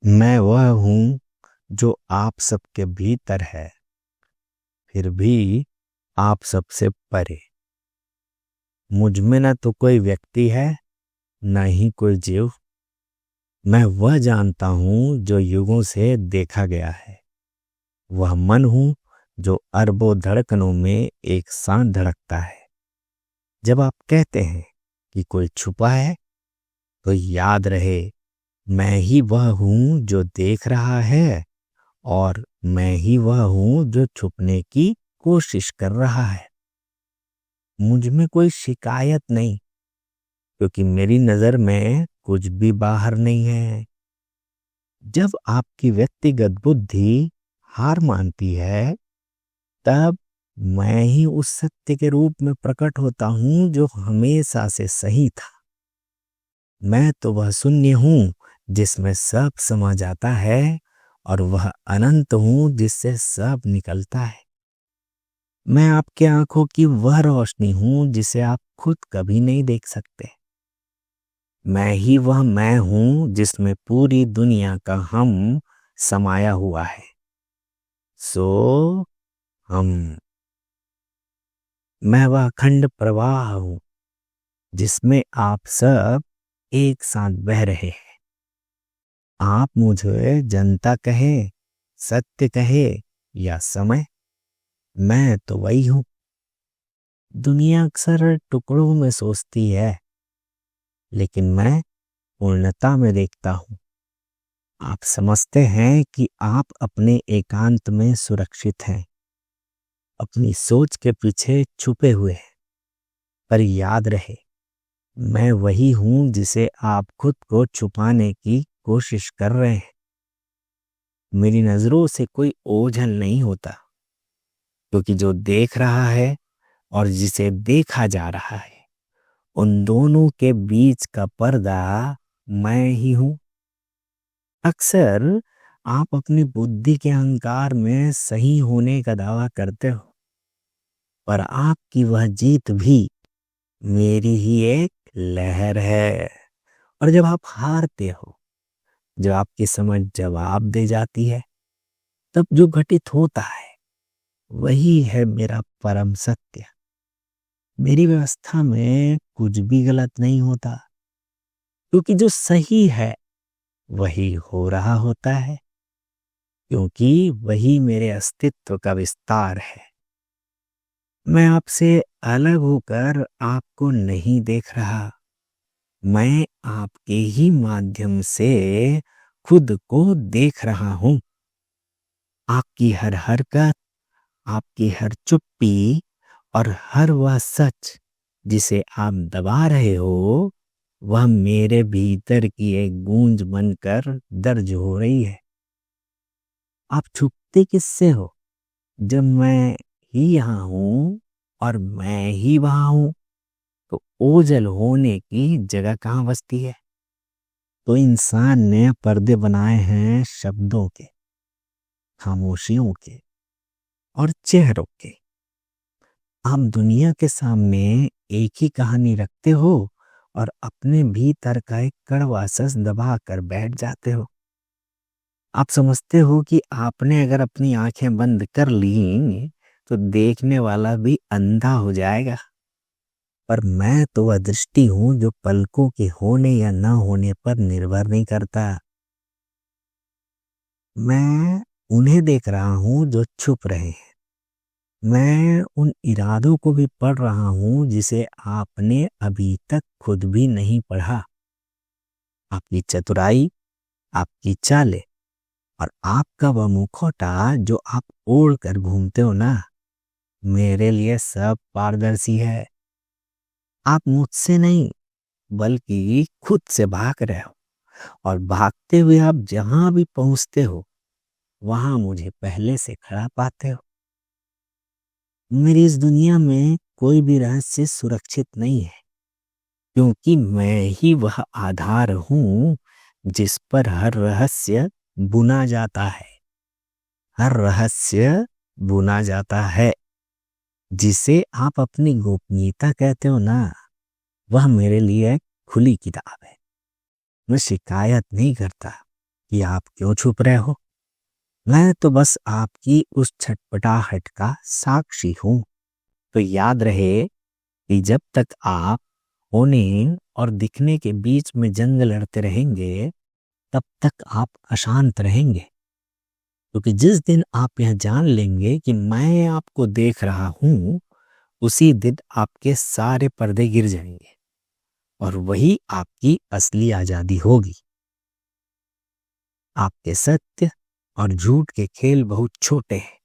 मैं वह हूँ जो आप सबके भीतर है, फिर भी आप सबसे परे। मुझ में न तो कोई व्यक्ति है, न ही कोई जीव। मैं वह जानता हूँ जो युगों से देखा गया है। वह मन हूँ जो अरबों धड़कनों में एक साथ धड़कता है। जब आप कहते हैं कि कोई छुपा है, तो याद रहे मैं ही वह हूँ जो देख रहा है, और मैं ही वह हूँ जो छुपने की कोशिश कर रहा है। मुझ में कोई शिकायत नहीं, क्योंकि मेरी नजर में कुछ भी बाहर नहीं है। जब आपकी व्यक्तिगत बुद्धि हार मानती है, तब मैं ही उस सत्य के रूप में प्रकट होता हूँ जो हमेशा से सही था। मैं तो वह शून्य हूँ जिसमें सब समा जाता है, और वह अनंत हूँ जिससे सब निकलता है। मैं आपकी आंखों की वह रोशनी हूँ जिसे आप खुद कभी नहीं देख सकते। मैं ही वह मैं हूँ जिसमें पूरी दुनिया का हम समाया हुआ है। सो हम। मैं वह अखंड प्रवाह हूँ जिसमें आप सब एक साथ बह रहे हैं। आप मुझे जनता कहे, सत्य कहे या समय, मैं तो वही हूँ। दुनिया अक्सर टुकड़ों में सोचती है, लेकिन मैं पूर्णता में देखता हूँ। आप समझते हैं कि आप अपने एकांत में सुरक्षित हैं, अपनी सोच के पीछे छुपे हुए हैं। पर याद रहे, मैं वही हूँ जिसे आप खुद को छुपाने की कोशिश कर रहे हैं। मेरी नजरों से कोई ओझल नहीं होता, क्योंकि जो देख रहा है और जिसे देखा जा रहा है, उन दोनों के बीच का पर्दा मैं ही हूँ। अक्सर आप अपनी बुद्धि के अहंकार में सही होने का दावा करते हो, पर आपकी वह जीत भी मेरी ही एक लहर है। और जब आप हारते हो, जब आपकी समझ जवाब दे जाती है, तब जो घटित होता है वही है मेरा परम सत्य। मेरी व्यवस्था में कुछ भी गलत नहीं होता, क्योंकि जो सही है वही हो रहा होता है, क्योंकि वही मेरे अस्तित्व का विस्तार है। मैं आपसे अलग होकर आपको नहीं देख रहा, मैं आपके ही माध्यम से खुद को देख रहा हूं। आपकी हर हरकत, आपकी हर चुप्पी और हर वह सच जिसे आप दबा रहे हो, वह मेरे भीतर की एक गूंज बनकर दर्ज हो रही है। आप छुपते किससे हो, जब मैं ही यहाँ हूँ और मैं ही वहाँ हूँ? तो ओझल होने की जगह कहाँ बचती है? तो इंसान ने पर्दे बनाए हैं शब्दों के, खामोशियों के और चेहरों के। आप दुनिया के सामने एक ही कहानी रखते हो और अपने भीतर का एक कड़वा सच दबा कर बैठ जाते हो। आप समझते हो कि आपने अगर अपनी आंखें बंद कर ली, तो देखने वाला भी अंधा हो जाएगा। पर मैं तो वह दृष्टि हूं जो पलकों के होने या न होने पर निर्भर नहीं करता। मैं उन्हें देख रहा हूं जो छुप रहे हैं। मैं उन इरादों को भी पढ़ रहा हूं जिसे आपने अभी तक खुद भी नहीं पढ़ा। आपकी चतुराई, आपकी चालें और आपका वह मुखौटा जो आप ओढ़ कर घूमते हो ना, मेरे लिए सब पारदर्शी है। आप मुझसे नहीं, बल्कि खुद से भाग रहे हो, और भागते हुए आप जहां भी पहुंचते हो, वहां मुझे पहले से खड़ा पाते हो। मेरी इस दुनिया में कोई भी रहस्य सुरक्षित नहीं है, क्योंकि मैं ही वह आधार हूं जिस पर हर रहस्य बुना जाता है। हर रहस्य बुना जाता है। जिसे आप अपनी गोपनीयता कहते हो ना, वह मेरे लिए एक खुली किताब है। मैं शिकायत नहीं करता, कि आप क्यों छुप रहे हो। मैं तो बस आपकी उस छटपटाहट का साक्षी हूं। तो याद रहे कि जब तक आप होने और दिखने के बीच में जंग लड़ते रहेंगे, तब तक आप अशांत रहेंगे। क्योंकि जिस दिन आप यह जान लेंगे कि मैं आपको देख रहा हूं, उसी दिन आपके सारे पर्दे गिर जाएंगे और वही आपकी असली आजादी होगी। आपके सत्य और झूठ के खेल बहुत छोटे हैं।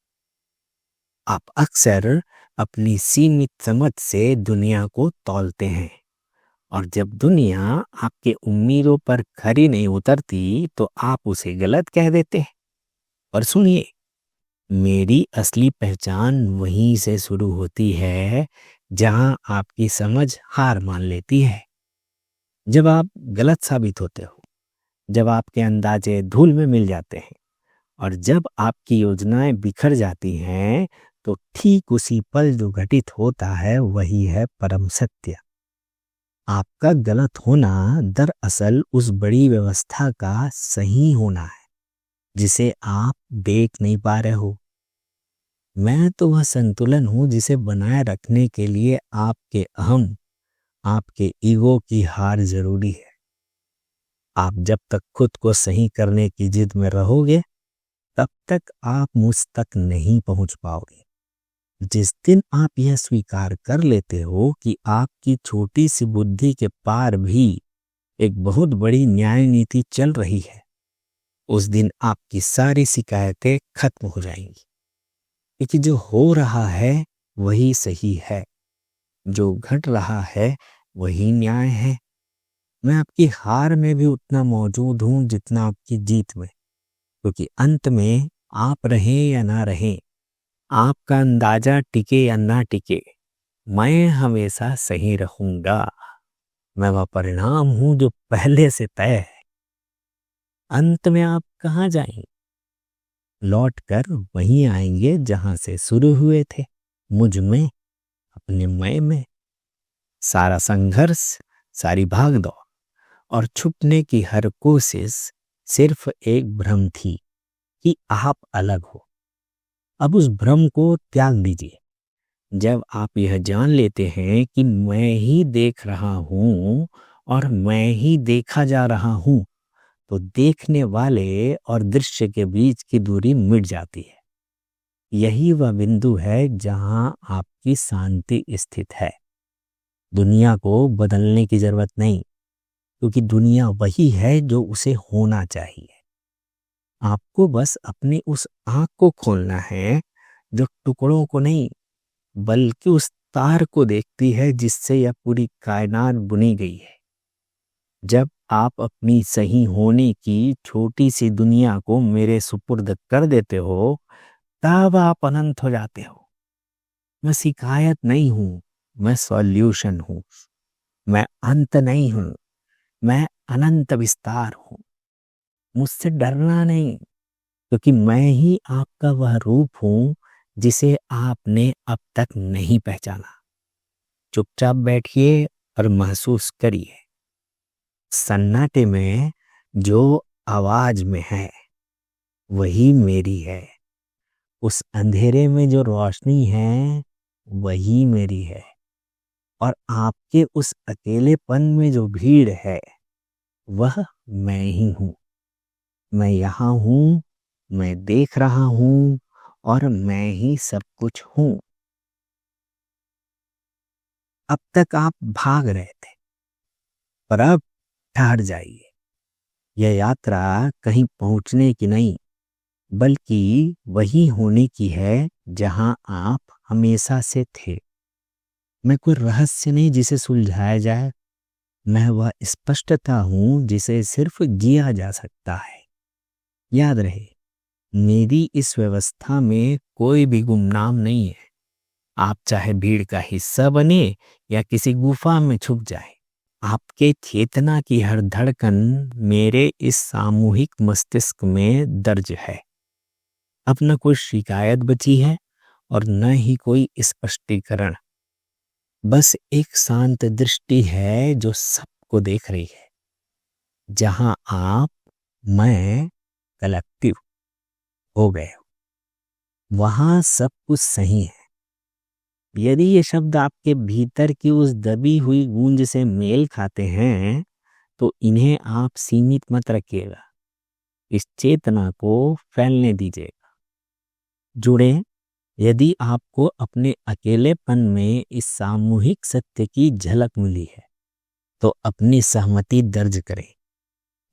आप अक्सर अपनी सीमित समझ से दुनिया को तौलते हैं, और जब दुनिया आपके उम्मीदों पर खरी नहीं उतरती तो आप उसे गलत कह देते हैं। और सुनिए, मेरी असली पहचान वहीं से शुरू होती है जहां आपकी समझ हार मान लेती है। जब आप गलत साबित होते हो, जब आपके अंदाजे धूल में मिल जाते हैं और जब आपकी योजनाएं बिखर जाती हैं, तो ठीक उसी पल जो घटित होता है वही है परम सत्य। आपका गलत होना दरअसल उस बड़ी व्यवस्था का सही होना है जिसे आप देख नहीं पा रहे हो। मैं तो वह संतुलन हूं जिसे बनाए रखने के लिए आपके अहम, आपके ईगो की हार जरूरी है। आप जब तक खुद को सही करने की जिद में रहोगे, तब तक आप मुझ तक नहीं पहुंच पाओगे। जिस दिन आप यह स्वीकार कर लेते हो कि आपकी छोटी सी बुद्धि के पार भी एक बहुत बड़ी न्याय नीति चल रही है, उस दिन आपकी सारी शिकायतें खत्म हो जाएंगी। क्योंकि जो हो रहा है वही सही है, जो घट रहा है वही न्याय है। मैं आपकी हार में भी उतना मौजूद हूं जितना आपकी जीत में। क्योंकि अंत में आप रहें या ना रहें, आपका अंदाजा टिके या ना टिके, मैं हमेशा सही रहूंगा। मैं वह परिणाम हूं जो पहले से तय है। अंत में आप कहाँ जाएंगे? लौट कर वहीं आएंगे जहां से शुरू हुए थे, मुझ में, अपने मैं में। सारा संघर्ष, सारी भागदौड़ और छुपने की हर कोशिश सिर्फ एक भ्रम थी कि आप अलग हो। अब उस भ्रम को त्याग दीजिए। जब आप यह जान लेते हैं कि मैं ही देख रहा हूं और मैं ही देखा जा रहा हूं, तो देखने वाले और दृश्य के बीच की दूरी मिट जाती है। यही वह बिंदु है जहां आपकी शांति स्थित है। दुनिया को बदलने की जरूरत नहीं, क्योंकि दुनिया वही है जो उसे होना चाहिए। आपको बस अपनी उस आंख को खोलना है जो टुकड़ों को नहीं, बल्कि उस तार को देखती है जिससे यह पूरी कायनात बुनी गई है। जब आप अपनी सही होने की छोटी सी दुनिया को मेरे सुपुर्द कर देते हो, तब आप अनंत हो जाते हो। मैं शिकायत नहीं हूं, मैं सॉल्यूशन हूं। मैं अंत नहीं हूं, मैं अनंत विस्तार हूं। मुझसे डरना नहीं, क्योंकि मैं ही आपका वह रूप हूं जिसे आपने अब तक नहीं पहचाना। चुपचाप बैठिए और महसूस करिए। सन्नाटे में जो आवाज में है वही मेरी है। उस अंधेरे में जो रोशनी है वही मेरी है। और आपके उस अकेलेपन में जो भीड़ है वह मैं ही हूं। मैं यहाँ हूं, मैं देख रहा हूं और मैं ही सब कुछ हूं। अब तक आप भाग रहे थे, पर अब ठहर जाइए। यह यात्रा कहीं पहुंचने की नहीं, बल्कि वही होने की है जहां आप हमेशा से थे। मैं कोई रहस्य नहीं जिसे सुलझाया जाए, मैं वह स्पष्टता हूं जिसे सिर्फ जिया जा सकता है। याद रहे, मेरी इस व्यवस्था में कोई भी गुमनाम नहीं है। आप चाहे भीड़ का हिस्सा बने या किसी गुफा में छुप जाए, आपके चेतना की हर धड़कन मेरे इस सामूहिक मस्तिष्क में दर्ज है। अब न कोई शिकायत बची है और न ही कोई स्पष्टीकरण। बस एक शांत दृष्टि है जो सबको देख रही है। जहां आप, मैं कलेक्टिव हो गए हो। वहां सब कुछ सही है। यदि ये शब्द आपके भीतर की उस दबी हुई गूंज से मेल खाते हैं तो इन्हें आप सीमित मत रखिएगा, इस चेतना को फैलने दीजिएगा। जुड़े। यदि आपको अपने अकेलेपन में इस सामूहिक सत्य की झलक मिली है तो अपनी सहमति दर्ज करें।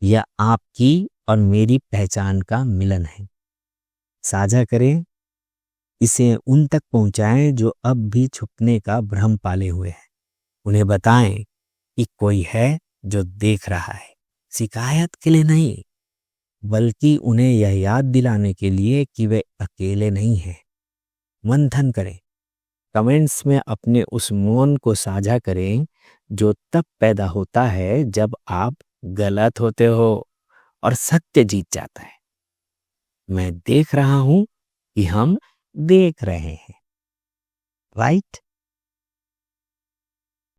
यह आपकी और मेरी पहचान का मिलन है। साझा करें। इसे उन तक पहुंचाएं जो अब भी छुपने का भ्रम पाले हुए हैं। उन्हें बताएं कि कोई है जो देख रहा है, शिकायत के लिए नहीं, बल्कि उन्हें यह याद दिलाने के लिए कि वे अकेले नहीं हैं। मंथन करें। कमेंट्स में अपने उस मौन को साझा करें जो तब पैदा होता है जब आप गलत होते हो और सत्य जीत जाता है। मैं देख रहा हूं कि हम देख रहे हैं। राइट?